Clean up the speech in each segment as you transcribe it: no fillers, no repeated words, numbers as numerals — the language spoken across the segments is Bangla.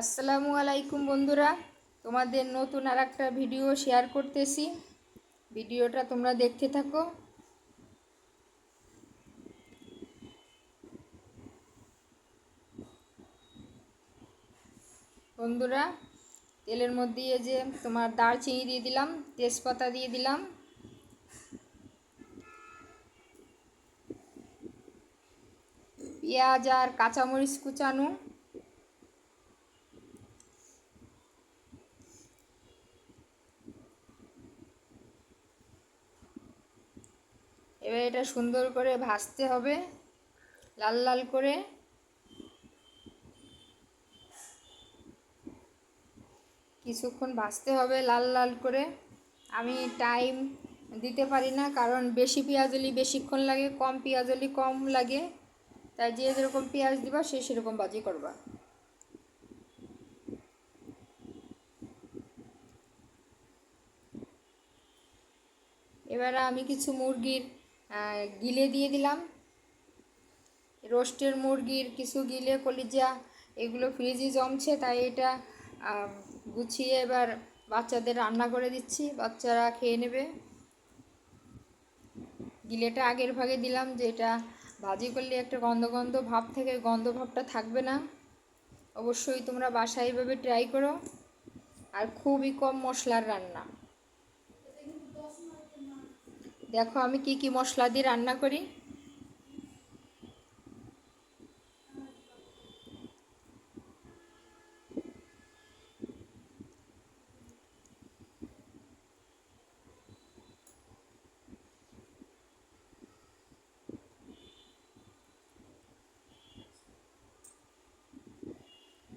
আসসালামু আলাইকুম বন্ধুরা, তোমাদের নতুন আর একটা ভিডিও শেয়ার করতেছি। ভিডিওটা তোমরা দেখতে থাকো। বন্ধুরা, তেলের মধ্যে যে তোমার দারচিনি দিয়ে দিলাম, তেজপাতা দিয়ে দিলাম, পেঁয়াজ আর কাঁচামরিচ কুচানো, এবার এটা সুন্দর করে ভাজতে হবে লাল লাল করে। কিছুক্ষণ ভাজতে হবে লাল লাল করে। আমি টাইম দিতে পারি না, কারণ বেশি পেঁয়াজ হলে বেশিক্ষণ লাগে, কম পেঁয়াজ হলে কম লাগে। তাই যে যেরকম পেঁয়াজ দিবা সে সেরকম ভাজি করবা। এবারে আমি কিছু মুরগির গিলে দিয়ে দিলাম, রোস্টের মুরগির কিছু গিলে কলিজা, এগুলো ফ্রিজে জমছে, তাই এটা গুছিয়ে এবার বাচ্চাদের রান্না করে দিচ্ছি, বাচ্চারা খেয়ে নেবে। গিলেটা আগের ভাগে দিলাম, যে এটা ভাজি করলে একটা গন্ধ গন্ধ ভাব থেকে গন্ধ ভাবটা থাকবে না। অবশ্যই তোমরা বাসায় এইভাবে ট্রাই করো। আর খুবই কম মশলার রান্না। দেখো আমি কি কি মশলা দিয়ে রান্না করি।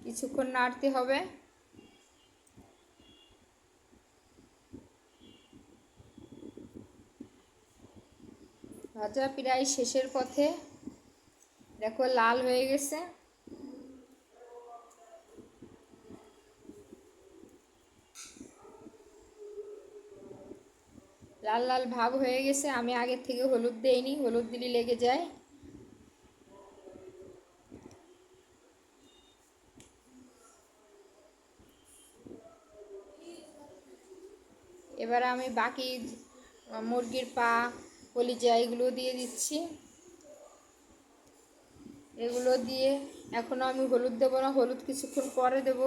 কিছুক্ষণ নাড়তে হবে। ভাজা প্রায় শেষের পথে, দেখো লাল হয়ে গেছে। লাল লাল ভাব হয়ে গেছে। আমি আগের থেকে হলুদ দেইনি, হলুদ দিলে লেগে যায়। এবার আমি বাকি মুরগির পা, কলিজা এগুলো দিয়ে দিচ্ছি। এগুলো দিয়ে এখনও আমি হলুদ দেবো না, হলুদ কিছুক্ষণ পরে দেব।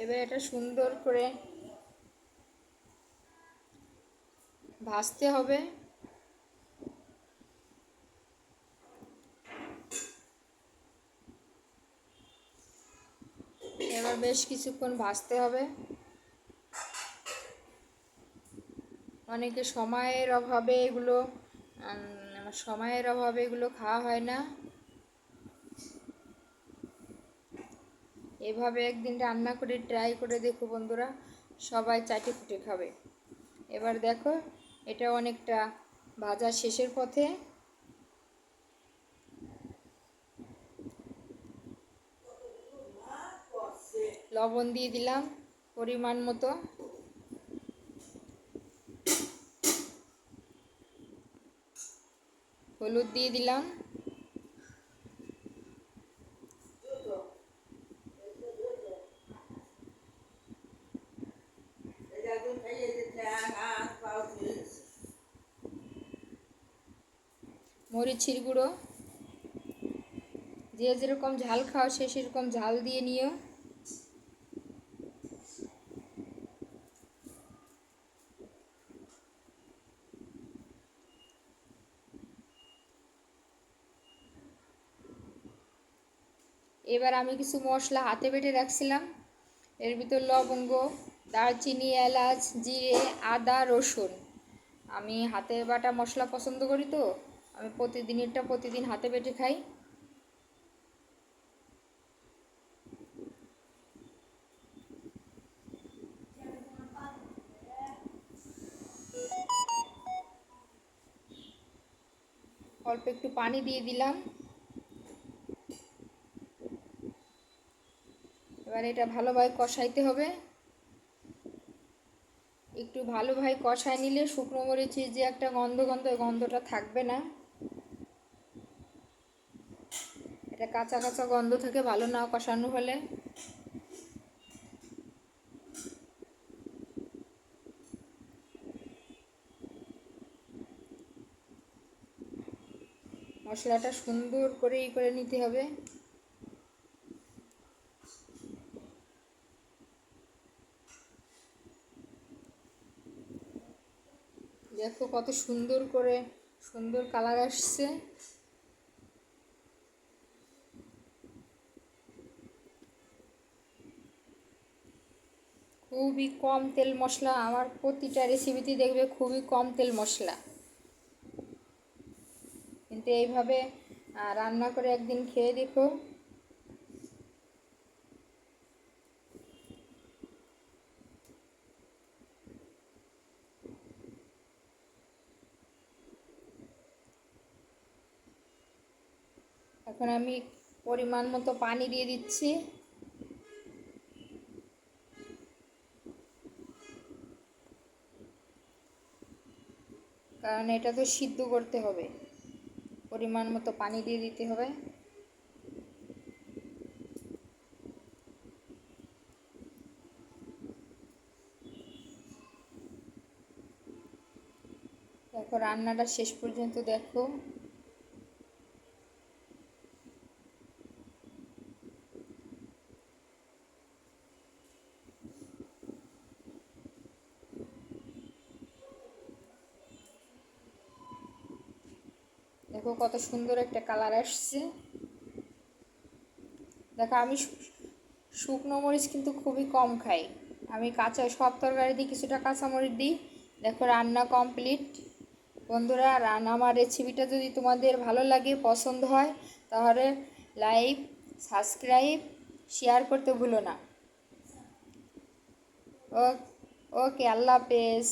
এবার এটা সুন্দর করে ভাজতে হবে। এবার বেশ কিছুক্ষণ ভাজতে হবে। অনেকে সময়ের অভাবে এগুলো খাওয়া হয় না। এভাবে একদিন রান্না করে ট্রাই করে দেখো বন্ধুরা, সবাই চাটে ফুটে খাবে। এবার দেখো এটা অনেকটা ভাজা শেষের পথে। লবণ দিয়ে দিলাম পরিমাণ মতো। হলুদ দিয়ে দিলাম। মরিচের গুঁড়ো, যে যেরকম ঝাল খাও সে সেরকম ঝাল দিয়ে নিও। এবার আমি কিছু মশলা হাতে বেটে রাখছিলাম, এর ভিতর লবঙ্গ, দারচিনি, এলাচ, জিরে, আদা, রসুন। আমি হাতে বাটা মশলা পছন্দ করি, তো আমি প্রতিদিন হাতে বেটে খাই। অল্প একটু পানি দিয়ে দিলাম। এবার এটা ভালোভাবে কষাইতে হবে। একটু ভালোভাবে কষায় নিলে শুকনো মরিচের যে একটা গন্ধ গন্ধ ওই গন্ধটা থাকবে না। এটা কাঁচা কাঁচা গন্ধ থেকে ভালো না কষানো হলে। মশলাটা সুন্দর করে করে নিতে হবে। দেখো কত সুন্দর কালার আসছে। খুবই কম তেল মশলা, আমার প্রতিটা রেসিপিতে দেখবে খুবই কম তেল মশলা। কিন্তু এইভাবে রান্না করে একদিন খেয়ে দেখো। এখন আমি পরিমাণ মতো পানি দিয়ে দিচ্ছি। কারণ এটা তো সিদ্ধ করতে হবে, পরিমাণ মতো পানি দিয়ে দিতে হবে। দেখো রান্নাটা শেষ পর্যন্ত দেখো। দেখো কত সুন্দর একটা কালার আসছে। দেখো আমি শুকনো মরিচ কিন্তু খুবই কম খাই। আমি কাঁচা সব তরকারিতে কিছুটা কাঁচামরিচ দিই। দেখো রান্না কমপ্লিট। বন্ধুরা, আমার রেসিপিটা যদি তোমাদের ভালো লাগে, পছন্দ হয়, তাহলে লাইক, সাবস্ক্রাইব, শেয়ার করতে ভুলো না। ওকে, আল্লাহ হাফেজ।